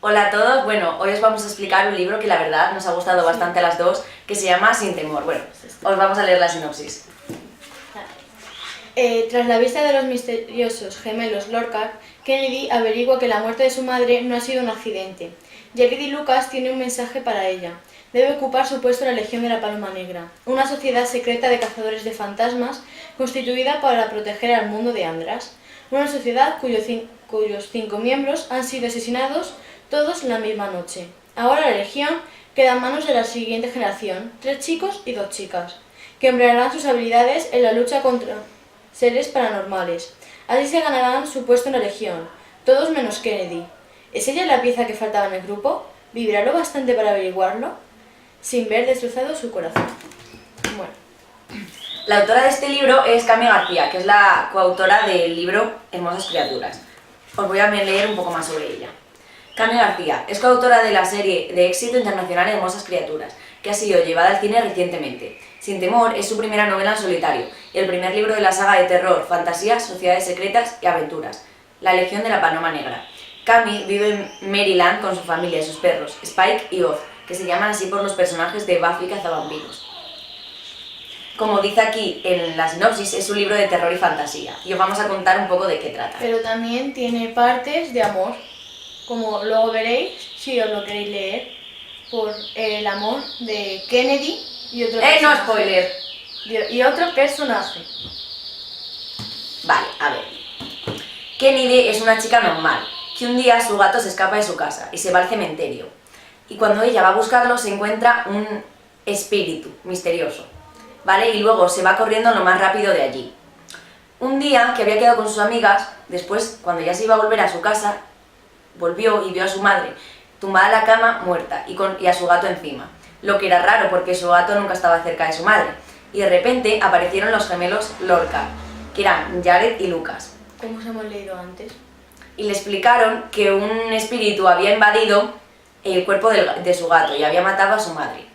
Hola a todos, bueno, hoy os vamos a explicar un libro que la verdad nos ha gustado bastante a las dos, que se llama Sin temor. Bueno, os vamos a leer la sinopsis. Tras la vista de los misteriosos gemelos Lorcar, Kennedy averigua que la muerte de su madre no ha sido un accidente. Jared y Lucas tienen un mensaje para ella. Debe ocupar su puesto en la Legión de la Paloma Negra, una sociedad secreta de cazadores de fantasmas constituida para proteger al mundo de Andras. Una sociedad cuyos 5 miembros han sido asesinados todos la misma noche. Ahora la Legión queda en manos de la siguiente generación, 3 chicos y 2 chicas, que emplearán sus habilidades en la lucha contra seres paranormales. Así se ganarán su puesto en la Legión, todos menos Kennedy. ¿Es ella la pieza que faltaba en el grupo? ¿Vivirá lo bastante para averiguarlo? Sin ver destrozado su corazón. Bueno. La autora de este libro es Cami García, que es la coautora del libro Hermosas criaturas. Os voy a leer un poco más sobre ella. Cami García es coautora de la serie de éxito internacional Hermosas criaturas, que ha sido llevada al cine recientemente. Sin temor es su primera novela en solitario y el primer libro de la saga de terror, fantasía, sociedades secretas y aventuras, La Legión de la Paloma Negra. Cami vive en Maryland con su familia y sus perros, Spike y Oz, que se llaman así por los personajes de Buffy cazavampiros. Como dice aquí en la sinopsis, es un libro de terror y fantasía, y os vamos a contar un poco de qué trata. Pero también tiene partes de amor, como luego veréis, si os lo queréis leer, por el amor de Kennedy y otro personaje. ¡No spoiler! Y otro personaje. Vale, a ver. Kennedy es una chica normal, que un día su gato se escapa de su casa y se va al cementerio. Y cuando ella va a buscarlo se encuentra un espíritu misterioso, ¿vale? Y luego se va corriendo lo más rápido de allí. Un día que había quedado con sus amigas, después, cuando ya se iba a volver a su casa, volvió y vio a su madre tumbada en la cama muerta y a su gato encima, lo que era raro porque su gato nunca estaba cerca de su madre. Y de repente aparecieron los gemelos Lorca, que eran Jared y Lucas. Como os hemos leído antes. Y le explicaron que un espíritu había invadido el cuerpo de su gato y había matado a su madre.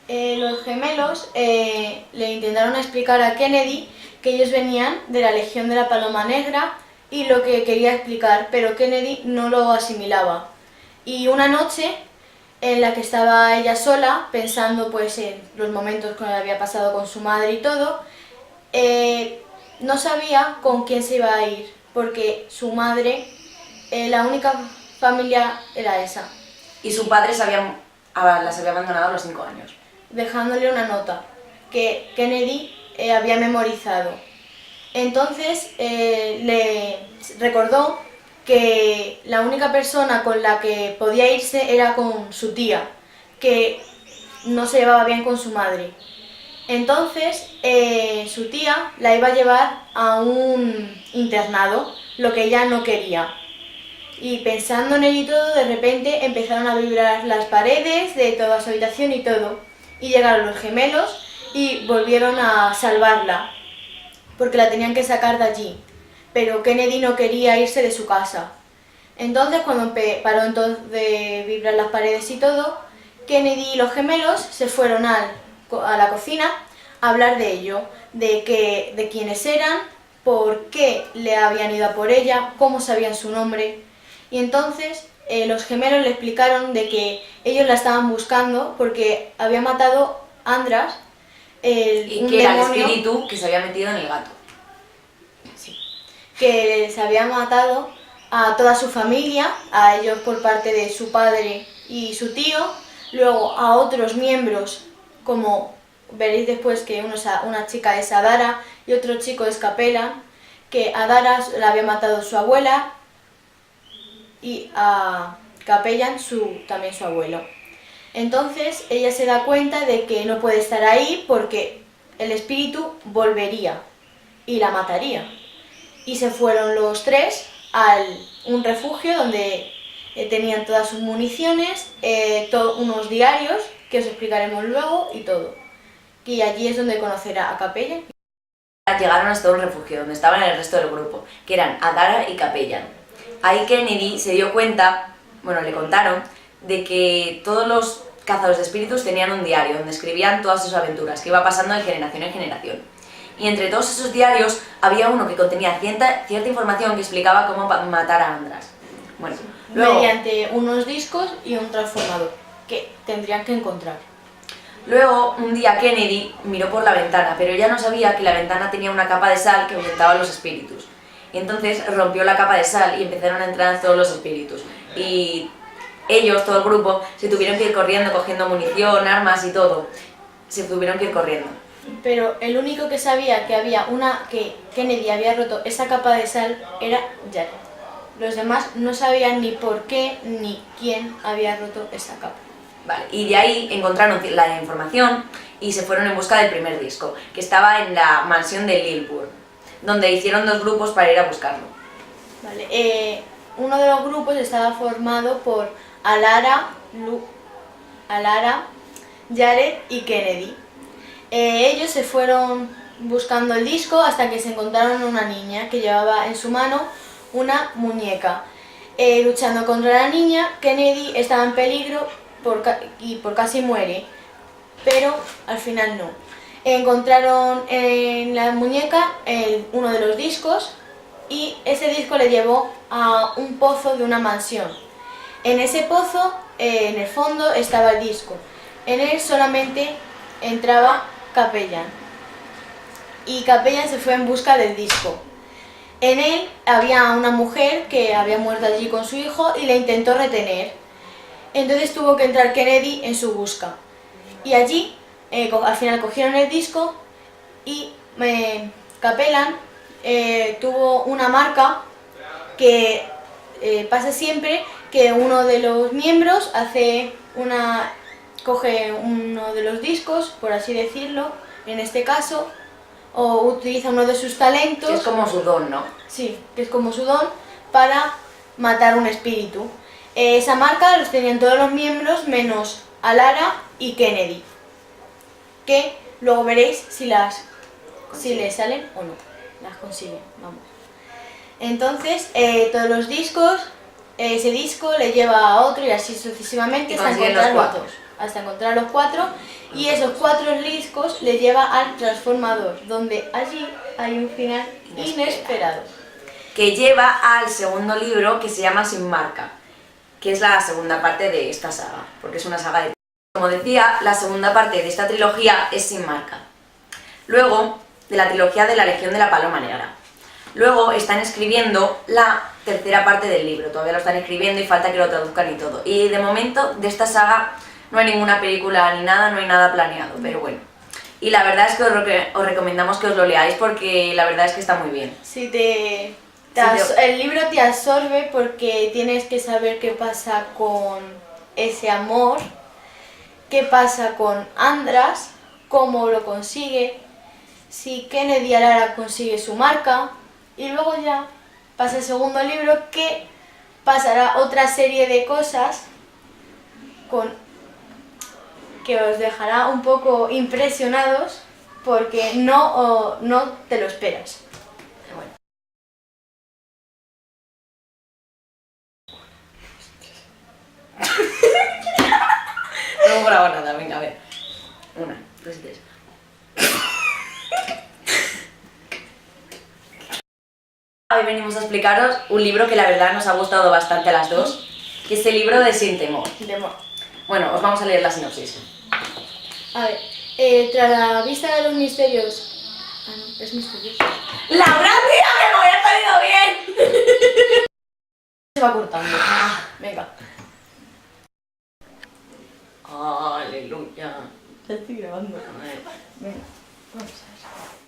Los gemelos le intentaron explicar a Kennedy que ellos venían de la Legión de la Paloma Negra y lo que quería explicar, pero Kennedy no lo asimilaba. Y una noche en la que estaba ella sola, pensando pues en los momentos que había pasado con su madre y todo, no sabía con quién se iba a ir, porque su madre, la única familia era esa. Y su padre las había abandonado a los 5 años. Dejándole una nota que Kennedy había memorizado. Entonces le recordó que la única persona con la que podía irse era con su tía, que no se llevaba bien con su madre. Entonces su tía la iba a llevar a un internado, lo que ella no quería. Y pensando en ello y todo, de repente empezaron a vibrar las paredes de toda su habitación y todo. Y llegaron los gemelos y volvieron a salvarla, porque la tenían que sacar de allí. Pero Kennedy no quería irse de su casa. Entonces, cuando paró de vibrar las paredes y todo, Kennedy y los gemelos se fueron a la cocina a hablar de ello, de quiénes eran, por qué le habían ido a por ella, cómo sabían su nombre. Y entonces los gemelos le explicaron de que ellos la estaban buscando porque había matado a Andras, y que era el espíritu que se había metido en el gato. Sí. Que se había matado a toda su familia, a ellos por parte de su padre y su tío, luego a otros miembros, como veréis después que una chica es Adara y otro chico es Capella, que a Adara la había matado su abuela y a Capellan también su abuelo. Entonces ella se da cuenta de que no puede estar ahí porque el espíritu volvería y la mataría. Y se fueron los 3 a un refugio donde tenían todas sus municiones, unos diarios que os explicaremos luego y todo. Y allí es donde conocerá a Capellan. Llegaron hasta un refugio donde estaban el resto del grupo, que eran Adara y Capellan. Ahí Kennedy se dio cuenta, bueno, le contaron, de que todos los cazadores de espíritus tenían un diario donde escribían todas sus aventuras, que iba pasando de generación en generación. Y entre todos esos diarios había uno que contenía cierta información que explicaba cómo matar a Andras. Bueno, Luego- mediante unos discos y un transformador que tendrían que encontrar. Luego, un día Kennedy miró por la ventana, pero ella no sabía que la ventana tenía una capa de sal que ahuyentaba a los espíritus. Y entonces rompió la capa de sal y empezaron a entrar todos los espíritus. Y ellos, todo el grupo, se tuvieron que ir corriendo, cogiendo munición, armas y todo. Se tuvieron que ir corriendo. Pero el único que sabía que Kennedy había roto esa capa de sal era Jared. Los demás no sabían ni por qué ni quién había roto esa capa. Vale, y de ahí encontraron la información y se fueron en busca del primer disco, que estaba en la mansión de Lilburn, donde hicieron 2 grupos para ir a buscarlo. Vale, uno de los grupos estaba formado por Alara, Jared y Kennedy. Ellos se fueron buscando el disco hasta que se encontraron una niña que llevaba en su mano una muñeca. Luchando contra la niña, Kennedy estaba en peligro y por casi muere, pero al final no. Encontraron en la muñeca uno de los discos y ese disco le llevó a un pozo de una mansión. En ese pozo, en el fondo, estaba el disco. En él solamente entraba Capellan y Capellan se fue en busca del disco. En él había una mujer que había muerto allí con su hijo y le intentó retener. Entonces tuvo que entrar Kennedy en su busca. Y allí, al final cogieron el disco y Capellan tuvo una marca que pasa siempre que uno de los miembros coge uno de los discos, por así decirlo, en este caso, o utiliza uno de sus talentos. Que es como su don, ¿no? Sí, que es como su don para matar un espíritu. Esa marca los tenían todos los miembros menos Alara y Kennedy, que luego veréis si les salen o no, las consiguen, vamos. Entonces, todos los discos, ese disco le lleva a otro y así sucesivamente Y hasta consiguen encontrar los los 4. dos, hasta encontrar los 4, y esos 4 discos le lleva al transformador, donde allí hay un final inesperado. Que lleva al segundo libro que se llama Sin Marca, que es la segunda parte de esta saga, porque es una saga de... Como decía, la segunda parte de esta trilogía es Sin Marca. Luego, de la trilogía de la Legión de la Paloma Negra. Luego están escribiendo la tercera parte del libro, todavía lo están escribiendo y falta que lo traduzcan y todo. Y de momento, de esta saga, no hay ninguna película ni nada, no hay nada planeado, pero bueno. Y la verdad es que os recomendamos que os lo leáis porque la verdad es que está muy bien. Sí, el libro te absorbe porque tienes que saber qué pasa con ese amor, qué pasa con Andras, cómo lo consigue, si Kennedy Alara consigue su marca, y luego ya pasa el segundo libro que pasará otra serie de cosas que os dejará un poco impresionados porque no te lo esperas. Bueno. No hemos grabado nada, venga, a ver. 1, 2, 3. Hoy venimos a explicaros un libro que la verdad nos ha gustado bastante a las dos, que es el libro de Sin Temor. Bueno, os vamos a leer la sinopsis. A ver, tras la vista de los misterios... Ah, no, es misterioso. ¡Laura, tía, que me había salido bien! Se va cortando. Venga. Aleluya. Ya estoy grabando. A ver. Venga, vamos a ver.